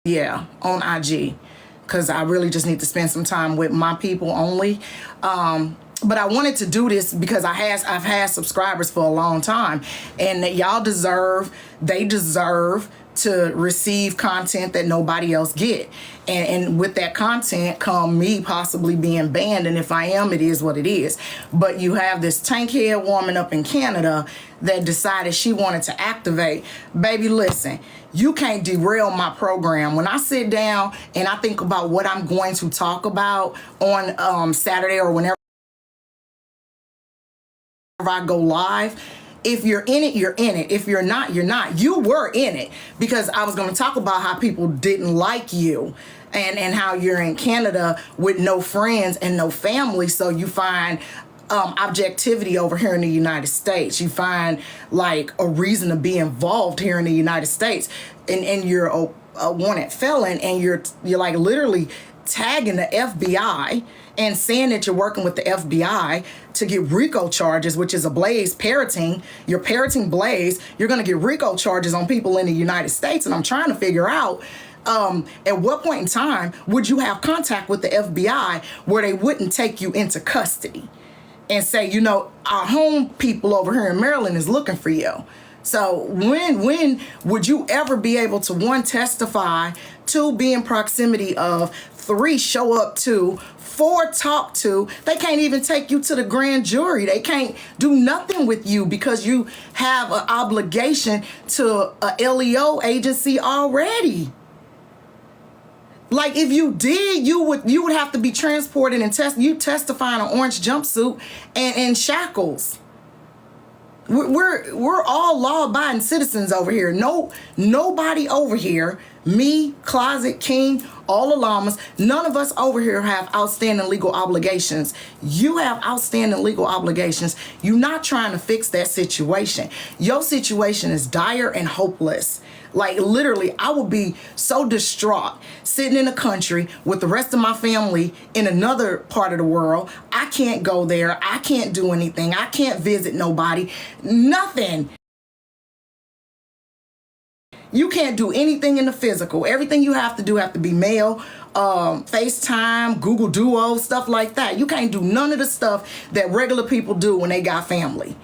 Yeah, on IG, because I really just need to spend some time with my people only. But I wanted to do this because I've had subscribers for a long time, and y'all they deserve to receive content that nobody else get. And with that content come me possibly being banned, and if I am, it is what it is. But you have this tankhead woman up in Canada that decided she wanted to activate. Baby, listen, you can't derail my program. When I sit down and I think about what I'm going to talk about on Saturday or whenever I go live, if you're in it, you're in it. If you're not, you're not. You were in it, because I was going to talk about how people didn't like you, and how you're in Canada with no friends and no family, so you find objectivity over here in the United States. You find like a reason to be involved here in the United States, and you're a wanted felon, and you're like literally tagging the FBI and saying that you're working with the FBI to get RICO charges, which is a Blaze parroting. You're parroting Blaze. You're going to get RICO charges on people in the United States. And I'm trying to figure out at what point in time would you have contact with the FBI where they wouldn't take you into custody and say, you know, our home people over here in Maryland is looking for you. So when would you ever be able to, 1, testify, 2, be in proximity of, 3, show up to, 4, talk to? They can't even take you to the grand jury. They can't do nothing with you because you have an obligation to a LEO agency already. Like if you did, you would have to be transported and testify in an orange jumpsuit and shackles. We're all law-abiding citizens over here. Nobody over here, me, Closet King, all the llamas, none of us over here have outstanding legal obligations. You have outstanding legal obligations. You're not trying to fix that situation. Your situation is dire and hopeless. Like literally, I would be so distraught sitting in a country with the rest of my family in another part of the world. I can't go there. I can't do anything. I can't visit nobody. Nothing. You can't do anything in the physical. Everything you have to be mail, FaceTime, Google Duo, stuff like that. You can't do none of the stuff that regular people do when they got family.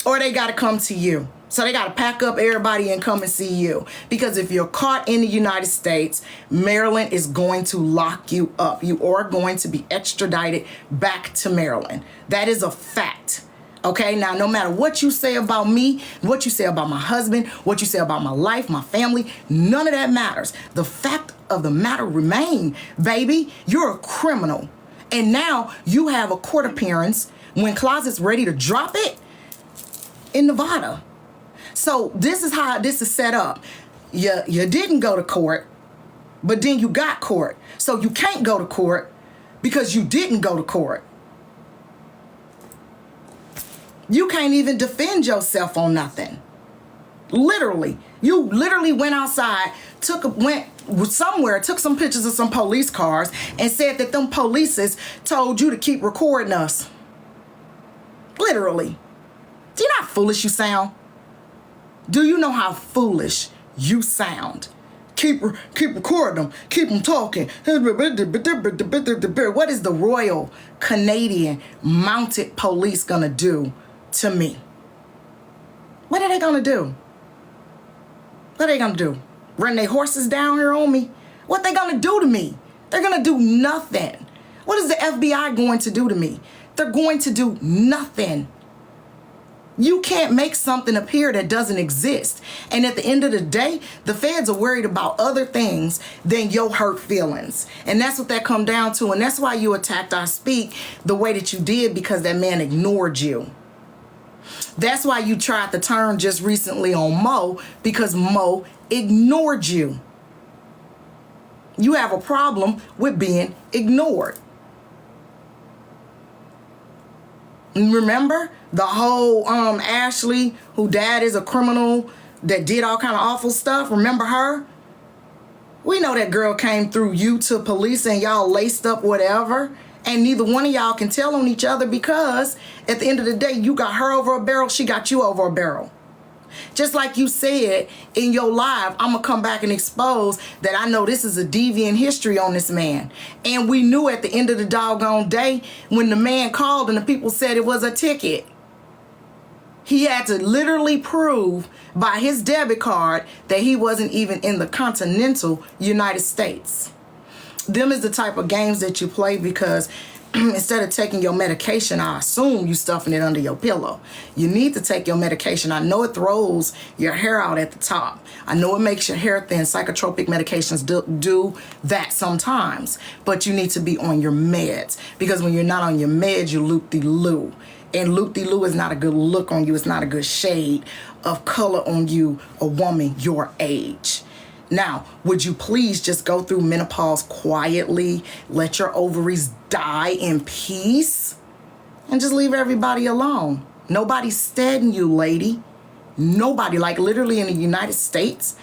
Or they got to come to you. So they got to pack up everybody and come and see you. Because if you're caught in the United States, Maryland is going to lock you up. You are going to be extradited back to Maryland. That is a fact. Okay, now no matter what you say about me, what you say about my husband, what you say about my life, my family, none of that matters. The fact of the matter remain, baby, you're a criminal. And now you have a court appearance when Closet's ready to drop it in Nevada. So this is how this is set up. You didn't go to court, but then you got court. So you can't go to court because you didn't go to court. You can't even defend yourself on nothing. Literally. You literally went outside, went somewhere, took some pictures of some police cars and said that them polices told you to keep recording us. Literally. Do you know how foolish you sound? Do you know how foolish you sound? Keep recording them. Keep them talking. What is the Royal Canadian Mounted Police gonna do to me? What are they gonna do? What are they gonna do? Run their horses down here on me? What they gonna do to me? They're gonna do nothing. What is the FBI going to do to me? They're going to do nothing. You can't make something appear that doesn't exist. And at the end of the day, the feds are worried about other things than your hurt feelings. And that's what that come down to. And that's why you attacked I Speak the way that you did, because that man ignored you. That's why you tried to turn just recently on Mo, because Mo ignored you. You have a problem with being ignored. Remember the whole Ashley, who dad is a criminal that did all kind of awful stuff? Remember her? We know that girl came through you to police and y'all laced up whatever. And neither one of y'all can tell on each other, because at the end of the day, you got her over a barrel, she got you over a barrel. Just like you said in your live, I'm going to come back and expose that I know this is a deviant history on this man. And we knew at the end of the doggone day when the man called and the people said it was a ticket. He had to literally prove by his debit card that he wasn't even in the continental United States. Them is the type of games that you play because instead of taking your medication, I assume you stuffing it under your pillow. You need to take your medication. I know it throws your hair out at the top. I know it makes your hair thin. Psychotropic medications do that sometimes. But you need to be on your meds. Because when you're not on your meds, you loop-de-loo. And loop-de-loo is not a good look on you. It's not a good shade of color on you, a woman your age. Now, would you please just go through menopause quietly, let your ovaries die in peace, and just leave everybody alone? Nobody's steadying you, lady. Nobody, like literally in the United States,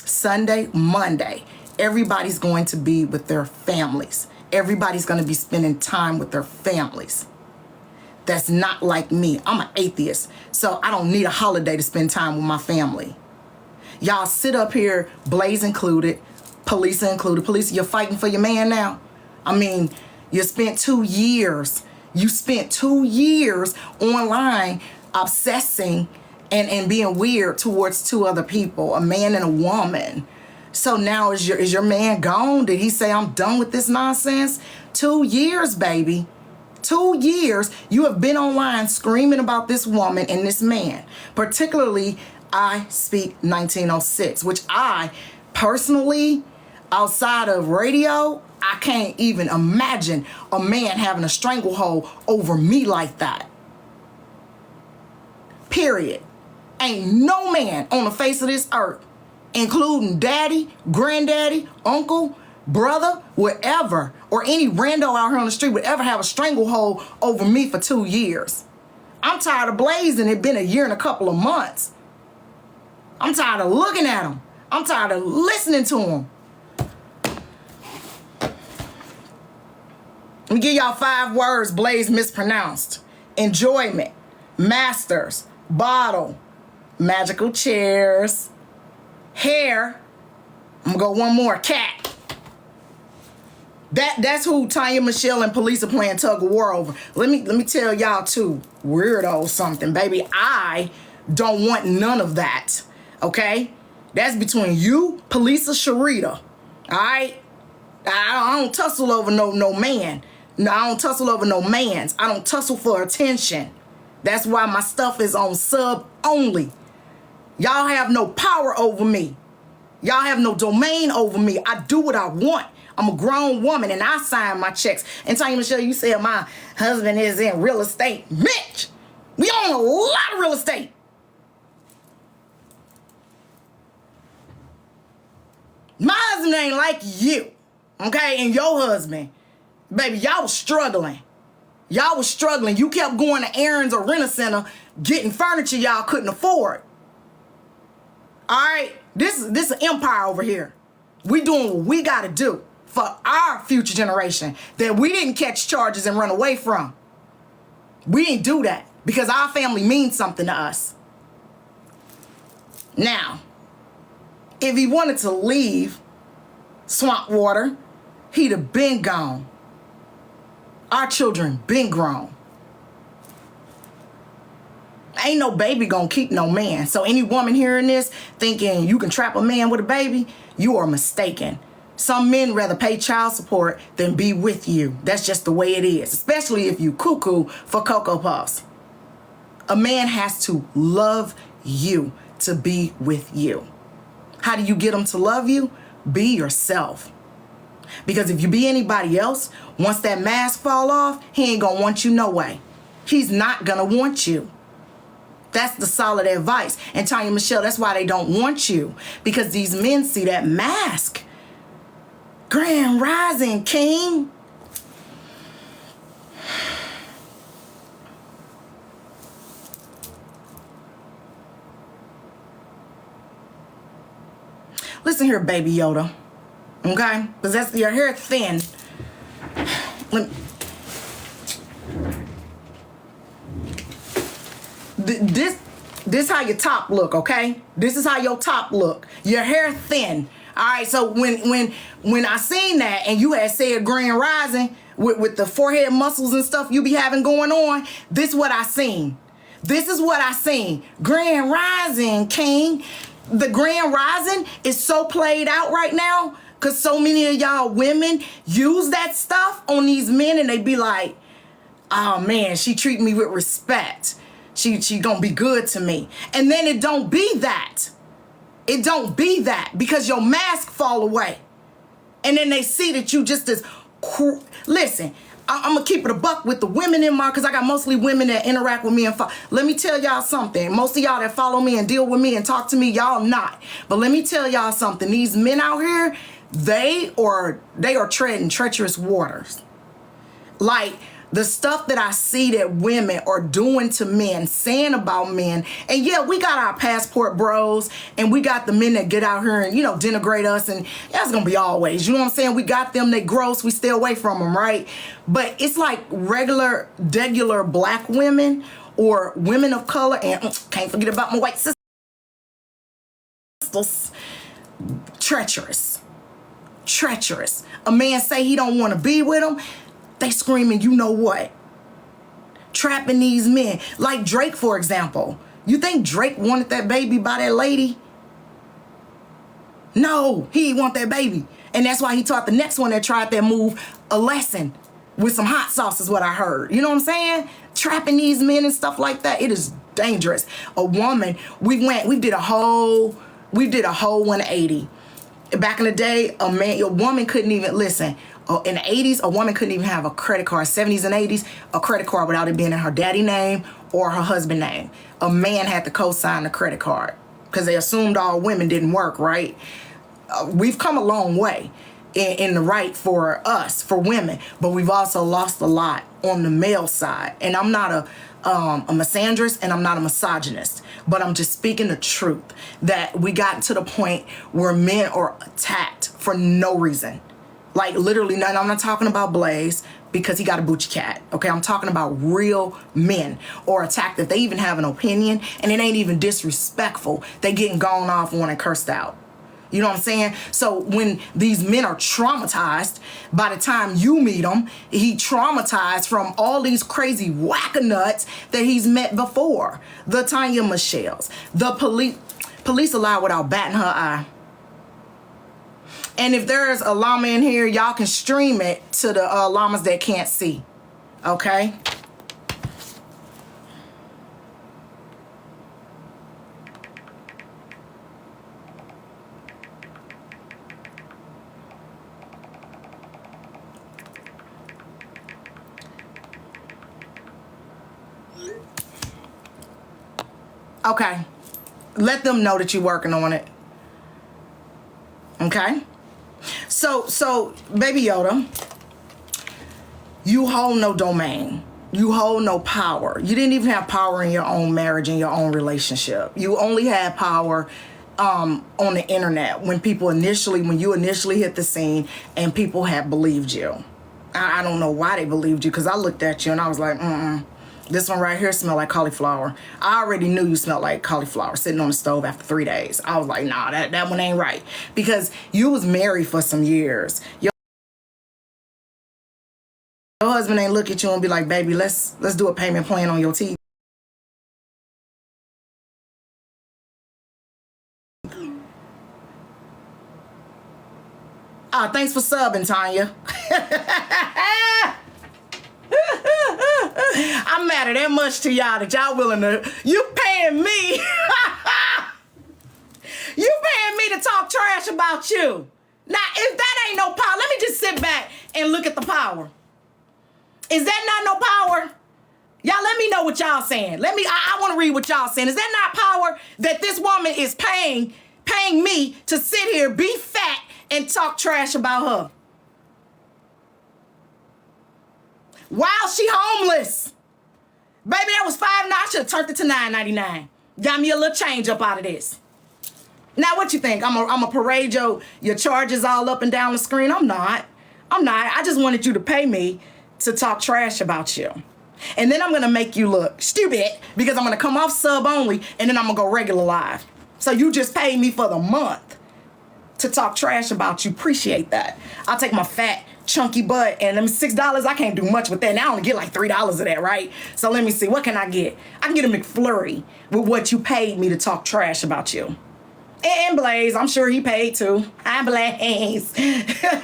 Sunday, Monday, everybody's going to be with their families. Everybody's going to be spending time with their families. That's not like me. I'm an atheist, so I don't need a holiday to spend time with my family. Y'all sit up here, Blaze included, police included. Police, you're fighting for your man now. I mean, you spent 2 years. You spent 2 years online obsessing and being weird towards 2 other people, a man and a woman. So now is your man gone? Did he say, I'm done with this nonsense? 2 years, baby. 2 years you have been online screaming about this woman and this man, particularly I Speak 1906, which I personally, outside of radio, I can't even imagine a man having a stranglehold over me like that. Period. Ain't no man on the face of this earth, including daddy, granddaddy, uncle, brother, whatever, or any rando out here on the street would ever have a stranglehold over me for 2 years. I'm tired of blazing. It's been a year and a couple of months. I'm tired of looking at him. I'm tired of listening to him. Let me give y'all 5 words Blaze mispronounced. Enjoyment, masters, bottle, magical chairs, hair. I'm gonna go one more, cat. That's who Tanya Michelle and police are playing tug of war over. Let me tell y'all too, weirdo something, baby. I don't want none of that. Okay? That's between you, police, or Sharita. Alright? I don't tussle over no man. No, I don't tussle over no mans. I don't tussle for attention. That's why my stuff is on sub only. Y'all have no power over me. Y'all have no domain over me. I do what I want. I'm a grown woman and I sign my checks. And Tanya Michelle, you said my husband is in real estate. Mitch, we own a lot of real estate. My husband ain't like you, okay? And your husband, baby, y'all was struggling. Y'all was struggling. You kept going to errands or rent-a-center, getting furniture y'all couldn't afford. All right? This is an empire over here. We doing what we got to do for our future generation that we didn't catch charges and run away from. We didn't do that because our family means something to us. Now, if he wanted to leave Swamp Water, he'd have been gone. Our children been grown. Ain't no baby gonna keep no man. So any woman hearing this thinking you can trap a man with a baby, you are mistaken. Some men rather pay child support than be with you. That's just the way it is, especially if you cuckoo for Cocoa Puffs. A man has to love you to be with you. How do you get him to love you? Be yourself. Because if you be anybody else, once that mask fall off, he ain't gonna want you no way. He's not gonna want you. That's the solid advice. And Tanya Michelle, that's why they don't want you. Because these men see that mask. Grand Rising, King. Listen here, Baby Yoda. Okay? Because that's your hair thin. This how your top look, okay? This is how your top look. Your hair thin. All right, so when I seen that and you had said Grand Rising with the forehead muscles and stuff you be having going on, this is what I seen. This is what I seen. Grand Rising, King. The Grand Rising is so played out right now because so many of y'all women use that stuff on these men and they be like, oh man, she treat me with respect. She gonna be good to me. And then it don't be that. It don't be that because your mask fall away. And then they see that you just as, listen, I'm gonna keep it a buck with the women in my, because I got mostly women that interact with me and let me tell y'all something. Most of y'all that follow me and deal with me and talk to me, y'all not. But let me tell y'all something. These men out here, they are treading treacherous waters. Like, the stuff that I see that women are doing to men, saying about men, and yeah, we got our passport bros, and we got the men that get out here and, you know, denigrate us, and that's gonna be always, you know what I'm saying? We got them, they gross, we stay away from them, right? But it's like regular black women or women of color, and can't forget about my white sisters, treacherous. A man say he don't want to be with him, they screaming, you know what? Trapping these men. Like Drake, for example. You think Drake wanted that baby by that lady? No, he didn't want that baby. And that's why he taught the next one that tried that move a lesson with some hot sauce is what I heard. You know what I'm saying? Trapping these men and stuff like that. It is dangerous. A woman, we did a whole 180. Back in the day, a woman couldn't even, listen, in the 80s, a woman couldn't even have a credit card. 70s and 80s, a credit card without it being in her daddy name or her husband name. A man had to co-sign the credit card because they assumed all women didn't work, right? We've come a long way in the right for us, for women, but we've also lost a lot on the male side. And I'm not a misandrist and I'm not a misogynist, but I'm just speaking the truth that we got to the point where men are attacked for no reason. Like literally, and I'm not talking about Blaze because he got a Bucci cat, okay? I'm talking about real men or attacked that they even have an opinion and it ain't even disrespectful. They getting gone off on and cursed out. You know what I'm saying? So when these men are traumatized, by the time you meet him, he traumatized from all these crazy whack-a-nuts that he's met before. The Tanya Michelle's, the police alive without batting her eye. And if there's a llama in here, y'all can stream it to the llamas that can't see. Okay? Okay. Let them know that you're working on it. Okay? So, Baby Yoda, you hold no domain. You hold no power. You didn't even have power in your own marriage and your own relationship. You only had power on the internet when you initially hit the scene and people had believed you. I don't know why they believed you because I looked at you and I was like, this one right here smelled like cauliflower. I already knew you smelled like cauliflower sitting on the stove after 3 days. I was like, nah, that one ain't right. Because you was married for some years. Your husband ain't look at you and be like, baby, let's do a payment plan on your TV. Thanks for subbing, Tanya. I'm mad at that much to y'all that y'all willing to, you paying me. You paying me to talk trash about you. Now, if that ain't no power, let me just sit back and look at the power. Is that not no power? Y'all let me know what y'all saying. I want to read what y'all saying. Is that not power that this woman is paying me to sit here, be fat, and talk trash about her? While she homeless. Baby, that was $5. I should have turned it to $9.99. Got me a little change up out of this. Now, what you think? I'm a parade your charges all up and down the screen? I'm not. I just wanted you to pay me to talk trash about you. And then I'm going to make you look stupid because I'm going to come off sub only and then I'm going to go regular live. So you just paid me for the month to talk trash about you. Appreciate that. I'll take my fat, chunky butt and them $6. I can't do much with that. Now I only get like $3 of that, right? So let me see. What can I get? I can get a McFlurry with what you paid me to talk trash about you. And Blaze, I'm sure he paid too. Hi, Blaze.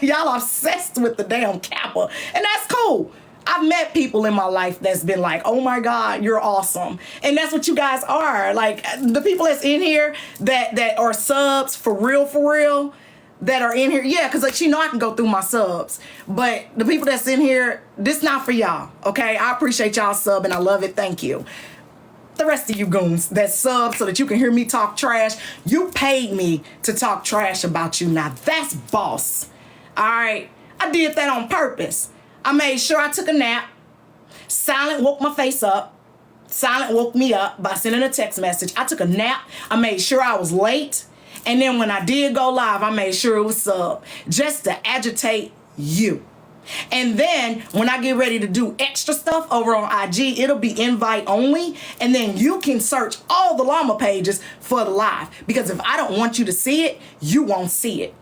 Y'all obsessed with the damn Kappa. And that's cool. I've met people in my life that's been like, oh my God, you're awesome. And that's what you guys are. Like the people that's in here that are subs for real, that are in here. Yeah, because like, I can go through my subs. But the people that's in here, this not for y'all. Okay, I appreciate y'all sub and I love it. Thank you. The rest of you goons that sub so that you can hear me talk trash, you paid me to talk trash about you. Now that's boss. All right, I did that on purpose. I made sure I took a nap. Silent woke my face up. Silent woke me up by sending a text message. I took a nap. I made sure I was late. And then when I did go live, I made sure it was sub just to agitate you. And then when I get ready to do extra stuff over on IG, it'll be invite only. And then you can search all the llama pages for the live. Because if I don't want you to see it, you won't see it.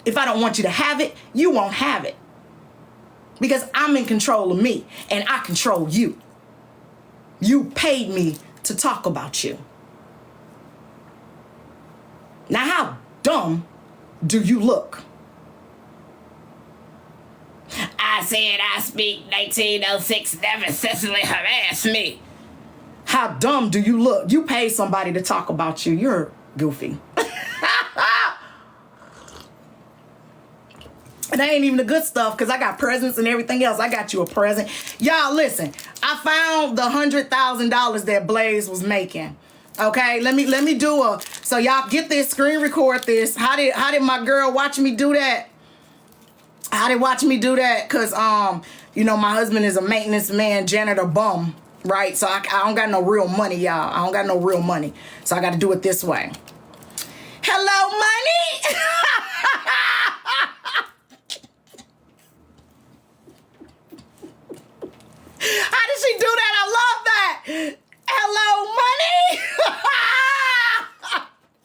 If I don't want you to have it, you won't have it. Because I'm in control of me and I control you. You paid me to talk about you. Now how dumb do you look? I said I speak 1906, never sexually harass me. How dumb do you look? You paid somebody to talk about you. You're goofy. And that ain't even the good stuff because I got presents and everything else. I got you a present. Y'all, listen. I found the $100,000 that Blaze was making. Okay, let me do a. So y'all get this, screen record this. How did my girl watch me do that? How did watch me do that? Cause you know my husband is a maintenance man, janitor bum, right? So I don't got no real money, y'all. I don't got no real money. So I got to do it this way. Hello, money. How did she do that? I love that. Hello, money.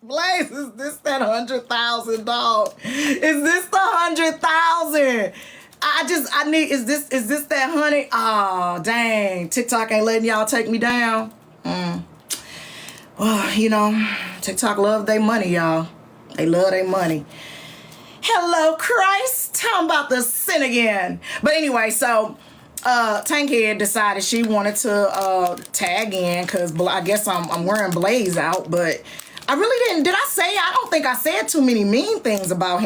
Blaze, is this that 100,000, dog? Is this the 100,000? I need, is this that 100? Oh, dang. TikTok ain't letting y'all take me down. Well, you know, TikTok love their money, y'all. They love their money. Hello, Christ. I'm about to sin again. But anyway, so Tankhead decided she wanted to tag in because I guess I'm wearing Blaze out, but I really didn't. Did I say? I don't think I said too many mean things about him.